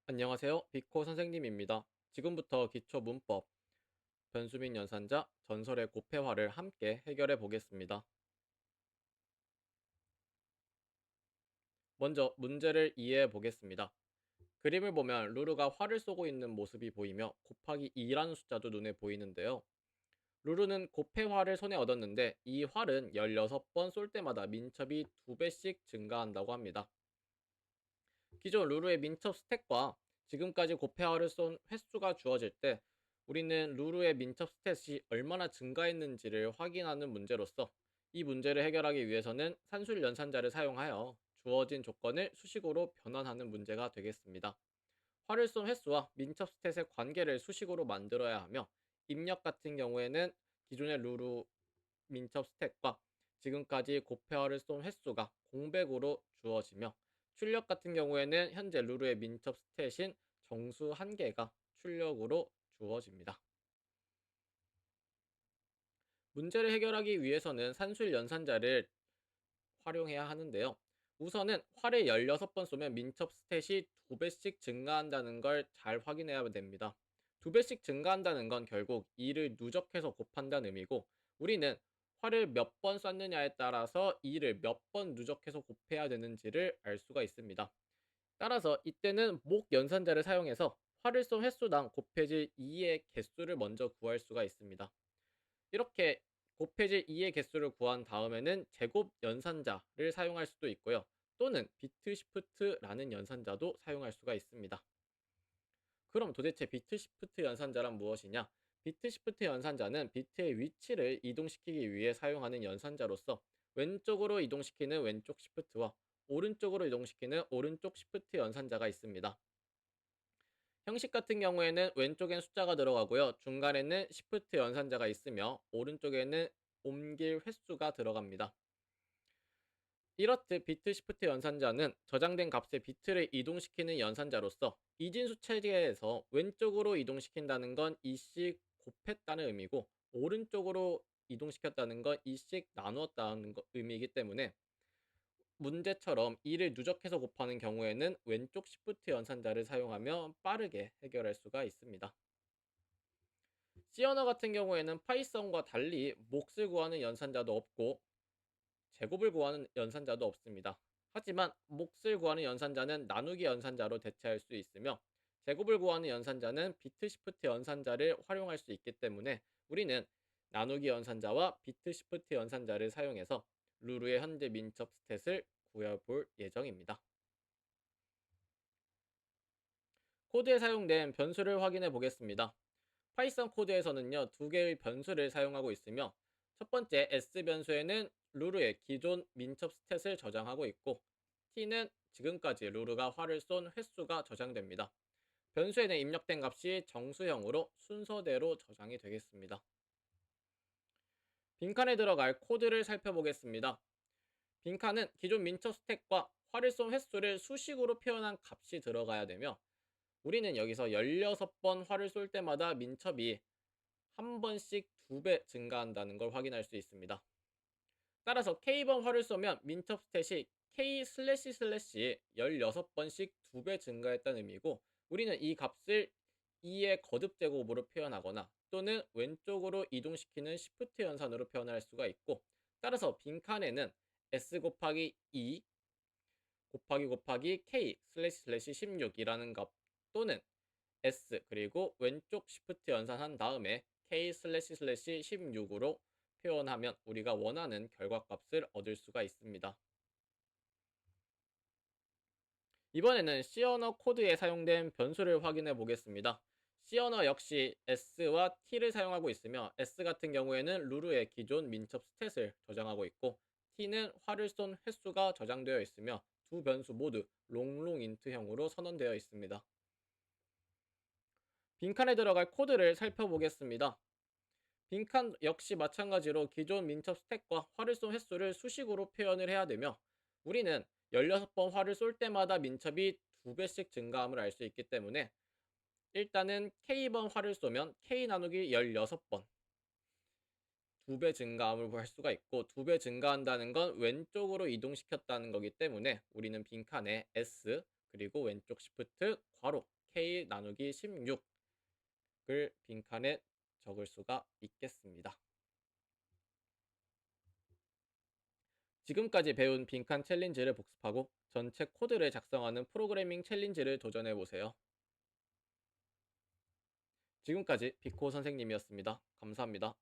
안녕하세요. 비코 선생님입니다. 지금부터 기초 문법, 변수 및 연산자, 전설의 곱해화를 함께 해결해 보겠습니다. 먼저 문제를 이해해 보겠습니다. 그림을 보면 루루가 활을 쏘고 있는 모습이 보이며 곱하기 2라는 숫자도 눈에 보이는데요. 루루는 곱해화를 손에 얻었는데 이 활은 16번 쏠 때마다 민첩이 2배씩 증가한다고 합니다. 기존 루루의 민첩 스탯과 지금까지 곱해화를 쏜 횟수가 주어질 때 우리는 루루의 민첩 스탯이 얼마나 증가했는지를 확인하는 문제로서 이 문제를 해결하기 위해서는 산술 연산자를 사용하여 주어진 조건을 수식으로 변환하는 문제가 되겠습니다. 활을 쏜 횟수와 민첩 스탯의 관계를 수식으로 만들어야 하며 입력 같은 경우에는 기존의 루루 민첩 스탯과 지금까지 곱해화를 쏜 횟수가 공백으로 주어지며 출력 같은 경우에는 현재 루루의 민첩 스탯인 정수 1개가 출력으로 주어집니다. 문제를 해결하기 위해서는 산술 연산자를 활용해야 하는데요. 우선은 활을 16번 쏘면 민첩 스탯이 2배씩 증가한다는 걸 잘 확인해야 됩니다. 2배씩 증가한다는 건 결국 2를 누적해서 곱한다는 의미고 우리는 활을 몇 번 쐈느냐에 따라서 2를 몇 번 누적해서 곱해야 되는지를 알 수가 있습니다. 따라서 이때는 목 연산자를 사용해서 활을 쏜 횟수당 곱해질 2의 개수를 먼저 구할 수가 있습니다. 이렇게 곱해질 2의 개수를 구한 다음에는 제곱 연산자를 사용할 수도 있고요. 또는 비트 시프트라는 연산자도 사용할 수가 있습니다. 그럼 도대체 비트 시프트 연산자란 무엇이냐? 비트 시프트 연산자는 비트의 위치를 이동시키기 위해 사용하는 연산자로서 왼쪽으로 이동시키는 왼쪽 시프트와 오른쪽으로 이동시키는 오른쪽 시프트 연산자가 있습니다. 형식 같은 경우에는 왼쪽엔 숫자가 들어가고요. 중간에는 시프트 연산자가 있으며 오른쪽에는 옮길 횟수가 들어갑니다. 이렇듯 비트 시프트 연산자는 저장된 값의 비트를 이동시키는 연산자로서 이진수 체계에서 왼쪽으로 이동시킨다는 건 이씩 곱했다는 의미고 오른쪽으로 이동시켰다는 건 이씩 나누었다는 의미이기 때문에 문제처럼 2를 누적해서 곱하는 경우에는 왼쪽 시프트 연산자를 사용하며 빠르게 해결할 수가 있습니다. C 언어 같은 경우에는 파이썬과 달리 몫을 구하는 연산자도 없고 제곱을 구하는 연산자도 없습니다. 하지만 몫을 구하는 연산자는 나누기 연산자로 대체할 수 있으며 제곱을 구하는 연산자는 비트 시프트 연산자를 활용할 수 있기 때문에 우리는 나누기 연산자와 비트 시프트 연산자를 사용해서 루루의 현재 민첩 스탯을 구해볼 예정입니다. 코드에 사용된 변수를 확인해 보겠습니다. 파이썬 코드에서는요, 두 개의 변수를 사용하고 있으며 첫 번째 S 변수에는 루루의 기존 민첩 스탯을 저장하고 있고 T는 지금까지 루루가 활을 쏜 횟수가 저장됩니다. 변수에는 입력된 값이 정수형으로 순서대로 저장이 되겠습니다. 빈칸에 들어갈 코드를 살펴보겠습니다. 빈칸은 기존 민첩 스택과 활을 쏜 횟수를 수식으로 표현한 값이 들어가야 되며 우리는 여기서 16번 활을 쏠 때마다 민첩이 한 번씩 2배 증가한다는 걸 확인할 수 있습니다. 따라서 K번 활을 쏘면 민첩 스탯이 K 슬래시 슬래시 16번씩 2배 증가했다는 의미고 우리는 이 값을 2의 거듭 제곱으로 표현하거나 또는 왼쪽으로 이동시키는 시프트 연산으로 표현할 수가 있고 따라서 빈칸에는 S 곱하기 2 곱하기 K 슬래시 슬래시 16이라는 값 또는 S 그리고 왼쪽 시프트 연산한 다음에 K 슬래시 슬래시 16으로 표현하면 우리가 원하는 결과값을 얻을 수가 있습니다. 이번에는 C 언어 코드에 사용된 변수를 확인해 보겠습니다. C 언어 역시 S와 T를 사용하고 있으며 S 같은 경우에는 루루의 기존 민첩 스탯을 저장하고 있고 T는 활을 쏜 횟수가 저장되어 있으며 두 변수 모두 롱롱 인트형으로 선언되어 있습니다. 빈칸에 들어갈 코드를 살펴보겠습니다. 빈칸 역시 마찬가지로 기존 민첩 스택과 활을 쏜 횟수를 수식으로 표현을 해야 되며 우리는 16번 활을 쏠 때마다 민첩이 2배씩 증가함을 알 수 있기 때문에 일단은 K번 활을 쏘면 K 나누기 16번 2배 증가함을 할 수가 있고 2배 증가한다는 건 왼쪽으로 이동시켰다는 거기 때문에 우리는 빈칸에 S 그리고 왼쪽 시프트 괄호 K 나누기 16을 빈칸에 적을 수가 있겠습니다. 지금까지 배운 빈칸 챌린지를 복습하고 전체 코드를 작성하는 프로그래밍 챌린지를 도전해보세요. 지금까지 비코 선생님이었습니다. 감사합니다.